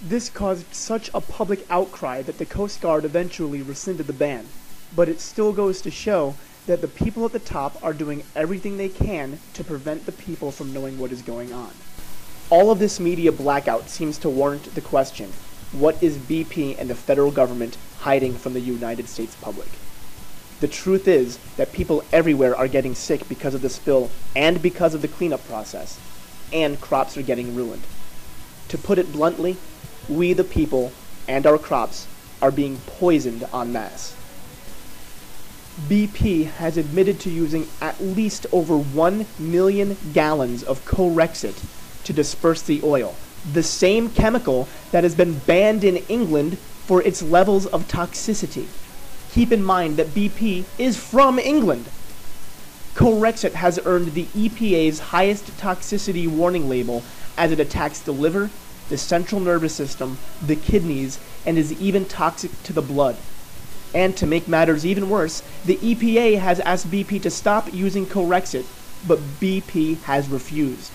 This caused such a public outcry that the Coast Guard eventually rescinded the ban, but it still goes to show that the people at the top are doing everything they can to prevent the people from knowing what is going on. All of this media blackout seems to warrant the question, what is BP and the federal government hiding from the United States public? The truth is that people everywhere are getting sick because of the spill and because of the cleanup process, and crops are getting ruined. To put it bluntly, we the people and our crops are being poisoned en masse. BP has admitted to using at least over 1 million gallons of Corexit to disperse the oil, the same chemical that has been banned in England for its levels of toxicity. Keep in mind that BP is from England. Corexit has earned the EPA's highest toxicity warning label as it attacks the liver, the central nervous system, the kidneys, and is even toxic to the blood. And to make matters even worse, the EPA has asked BP to stop using Corexit, but BP has refused.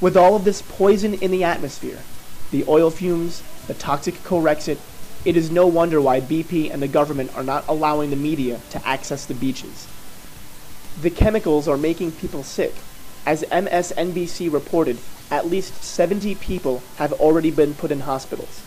With all of this poison in the atmosphere, the oil fumes, the toxic Corexit, it is no wonder why BP and the government are not allowing the media to access the beaches. The chemicals are making people sick. As MSNBC reported, at least 70 people have already been put in hospitals.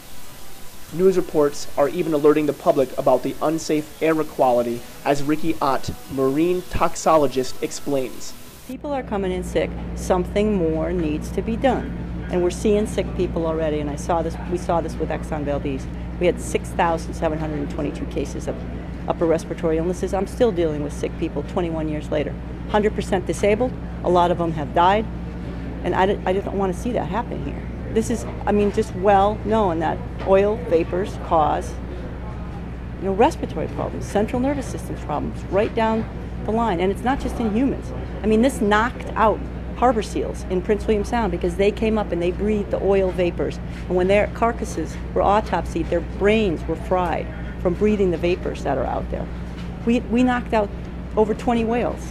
News reports are even alerting the public about the unsafe air quality, as Ricky Ott, marine toxologist, explains. People are coming in sick. Something more needs to be done. And we're seeing sick people already, and we saw this with Exxon Valdez. We had 6,722 cases of upper respiratory illnesses. I'm still dealing with sick people 21 years later. 100% disabled, a lot of them have died, and I don't want to see that happen here. This is, just well known that oil vapors cause, respiratory problems, central nervous system problems, right down the line. And it's not just in humans. This knocked out harbor seals in Prince William Sound because they came up and they breathed the oil vapors. And when their carcasses were autopsied, their brains were fried from breathing the vapors that are out there. We knocked out over 20 whales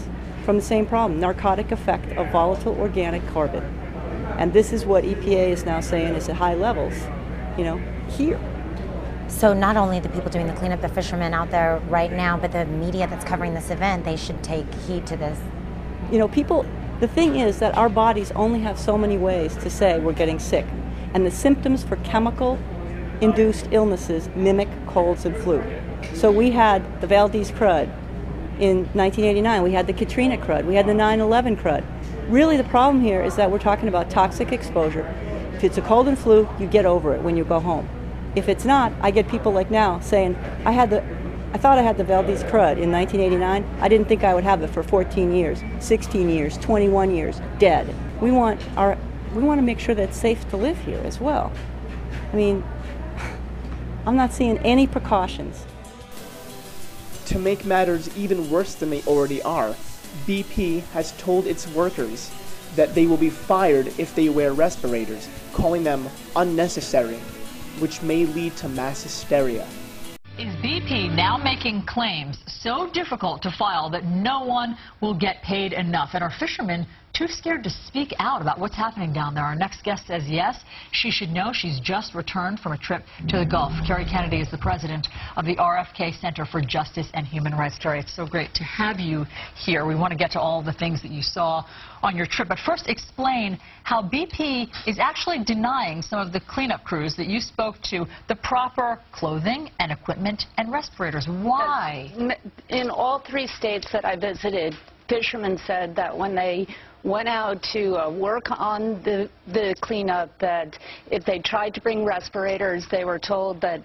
from the same problem, narcotic effect of volatile organic carbon. And this is what EPA is now saying is at high levels, here. So not only the people doing the cleanup, the fishermen out there right now, but the media that's covering this event, they should take heed to this. The thing is that our bodies only have so many ways to say we're getting sick. And the symptoms for chemical-induced illnesses mimic colds and flu. So we had the Valdez crud in 1989. We had the Katrina crud. We had the 9/11 crud. Really, the problem here is that we're talking about toxic exposure. If it's a cold and flu, you get over it when you go home. If it's not, I get people like now saying, I thought I had the Valdez crud in 1989. I didn't think I would have it for 14 years, 16 years, 21 years, dead. We want to make sure that it's safe to live here as well. I'm not seeing any precautions. To make matters even worse than they already are, BP has told its workers that they will be fired if they wear respirators, calling them unnecessary, which may lead to mass hysteria. Is BP now making claims so difficult to file that no one will get paid enough? And are fishermen too scared to speak out about what's happening down there? Our next guest says yes, she should know. She's just returned from a trip to the Gulf. Kerry Kennedy is the president of the RFK Center for Justice and Human Rights. Kerry, it's so great to have you here. We want to get to all the things that you saw on your trip. But first, explain how BP is actually denying some of the cleanup crews that you spoke to the proper clothing and equipment and respirators. Why? In all 3 states that I visited, fishermen said that when they went out to work on the cleanup, that if they tried to bring respirators, they were told that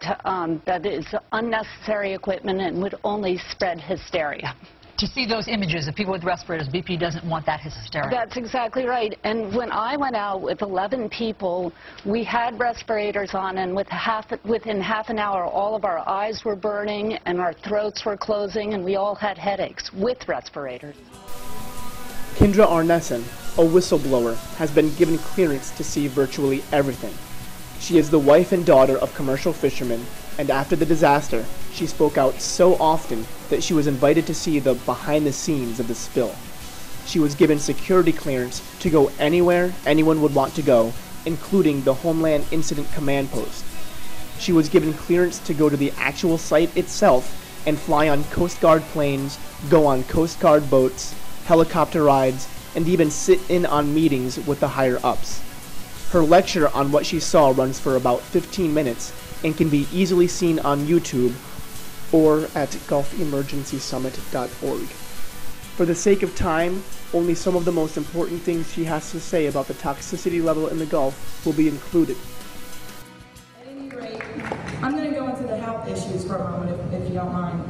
that is unnecessary equipment and would only spread hysteria. To see those images of people with respirators, BP doesn't want that hysteria. That's exactly right. And when I went out with 11 people, we had respirators on, and within half an hour, all of our eyes were burning and our throats were closing, and we all had headaches with respirators. Kindra Arneson, a whistleblower, has been given clearance to see virtually everything. She is the wife and daughter of commercial fishermen, and after the disaster, she spoke out so often that she was invited to see the behind the scenes of the spill. She was given security clearance to go anywhere anyone would want to go, including the Homeland Incident Command Post. She was given clearance to go to the actual site itself and fly on Coast Guard planes, go on Coast Guard boats, helicopter rides, and even sit in on meetings with the higher-ups. Her lecture on what she saw runs for about 15 minutes and can be easily seen on YouTube or at gulfemergencysummit.org. For the sake of time, only some of the most important things she has to say about the toxicity level in the Gulf will be included. At any rate, I'm going to go into the health issues for a moment, if you don't mind.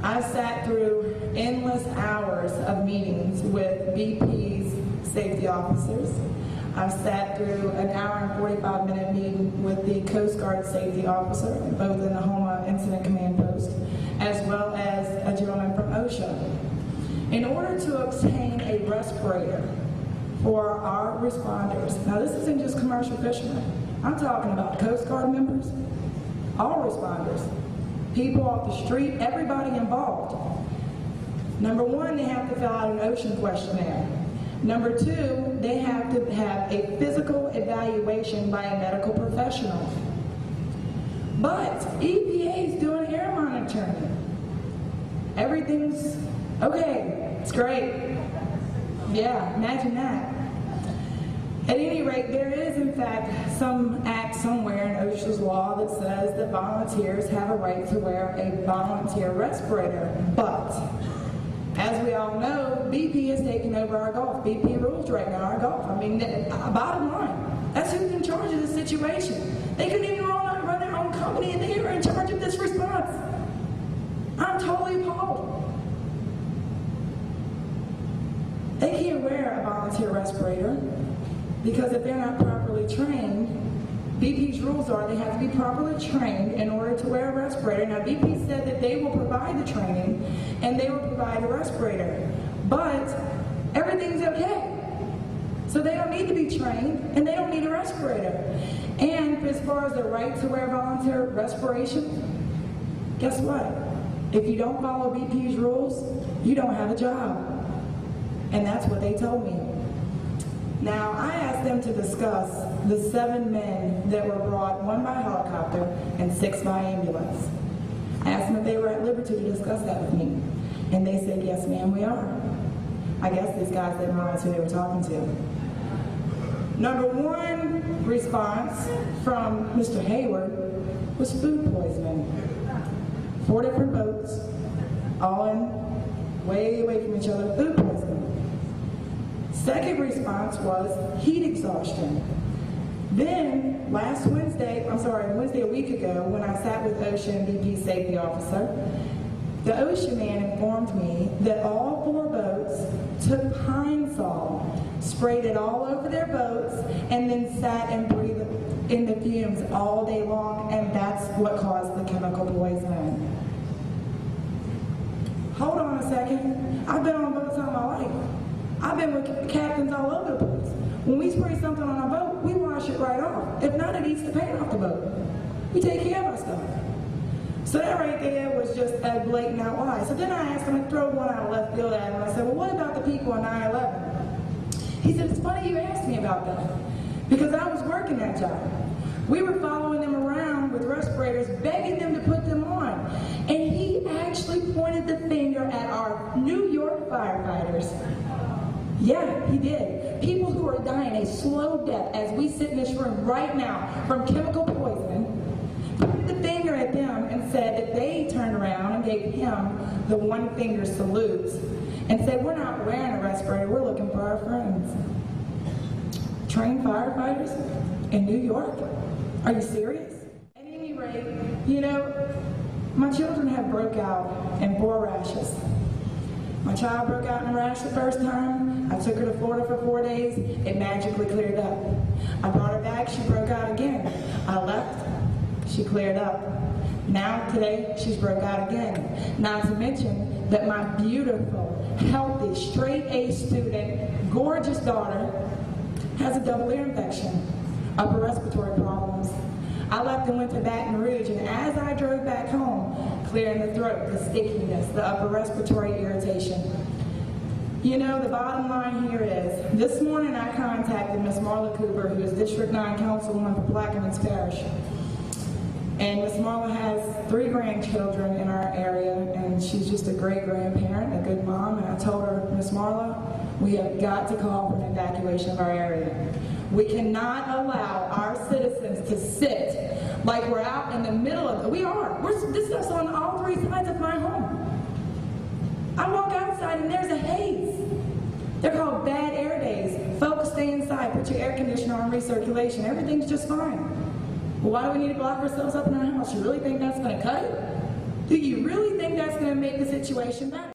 I sat through endless hours of meetings with BP's safety officers. I've sat through an hour and 45-minute meeting with the Coast Guard safety officer, both in the Homeland Incident Command Post, as well as a gentleman from OSHA. In order to obtain a respirator for our responders, now this isn't just commercial fishermen, I'm talking about Coast Guard members, all responders, people off the street, everybody involved. Number one, they have to fill out an ocean questionnaire. Number two, they have to have a physical evaluation by a medical professional. But EPA is doing air monitoring. Everything's okay, it's great. Yeah, imagine that. At any rate, there is in fact some act somewhere in OSHA's law that says that volunteers have a right to wear a volunteer respirator. But as we all know, BP is taking over our Gulf. BP rules right now our Gulf. I mean, bottom line, that's who's in charge of the situation. They couldn't even run their own company, and they were in charge of this response. I'm totally appalled. They can't wear a volunteer respirator because if they're not properly trained, BP's rules are they have to be properly trained in order to wear a respirator. Now, BP said that they will provide the training and they will provide a respirator, but everything's okay. So they don't need to be trained and they don't need a respirator. And as far as the right to wear volunteer respiration, guess what? If you don't follow BP's rules, you don't have a job. And that's what they told me. Now, I asked them to discuss the 7 men that were brought, 1 by helicopter and 6 by ambulance. I asked them if they were at liberty to discuss that with me. And they said, yes, ma'am, we are. I guess these guys didn't realize who they were talking to. Number 1 response from Mr. Hayward was food poisoning. 4 different boats, all in way away from each other, food poisoning. Second response was heat exhaustion. Then Wednesday a week ago, when I sat with OSHA and BP safety officer, the OSHA man informed me that all 4 boats took Pine Sol, sprayed it all over their boats, and then sat and breathed in the fumes all day long, and that's what caused the chemical poisoning. Hold on a second. I've been on boats all my life. I've been with captains all over the place. When we spray something on our boat, we wash it right off. If not, it eats the paint off the boat. We take care of our stuff. So that right there was just a blatant out lie. So then I asked him to throw one out of left field at him. I said, well, what about the people on 9/11? He said, it's funny you asked me about that, because I was working that job. We were following them around with respirators, begging them to put them on. And he actually pointed the finger at our New York firefighters. Yeah, he did. People who are dying a slow death as we sit in this room right now from chemical poisoning, pointed the finger at them and said that they turned around and gave him the 1 finger salute and said, we're not wearing a respirator, we're looking for our friends. Trained firefighters in New York? Are you serious? At any rate, you know, my children have broke out in 4 rashes. My child broke out in a rash the first time. I took her to Florida for 4 days. It magically cleared up. I brought her back. She broke out again. I left. She cleared up. Now today, she's broke out again. Not to mention that my beautiful, healthy, straight A student, gorgeous daughter has a double ear infection, upper respiratory problems. I left and went to Baton Rouge, and as I drove back home, clearing the throat, the stickiness, the upper respiratory irritation. You know, the bottom line here is, this morning I contacted Ms. Marla Cooper, who is District 9 Councilwoman for Plaquemines Parish. And Ms. Marla has 3 grandchildren in our area, and she's just a great grandparent, a good mom. And I told her, Ms. Marla, we have got to call for an evacuation of our area. We cannot allow our citizens to sit like we're out in the middle of it. This stuff's on all 3 sides of my home. I walk outside and there's a haze. They're called bad air days. Folks, stay inside, put your air conditioner on recirculation. Everything's just fine. Well, why do we need to lock ourselves up in our house? You really think that's going to cut it? Do you really think that's going to make the situation better?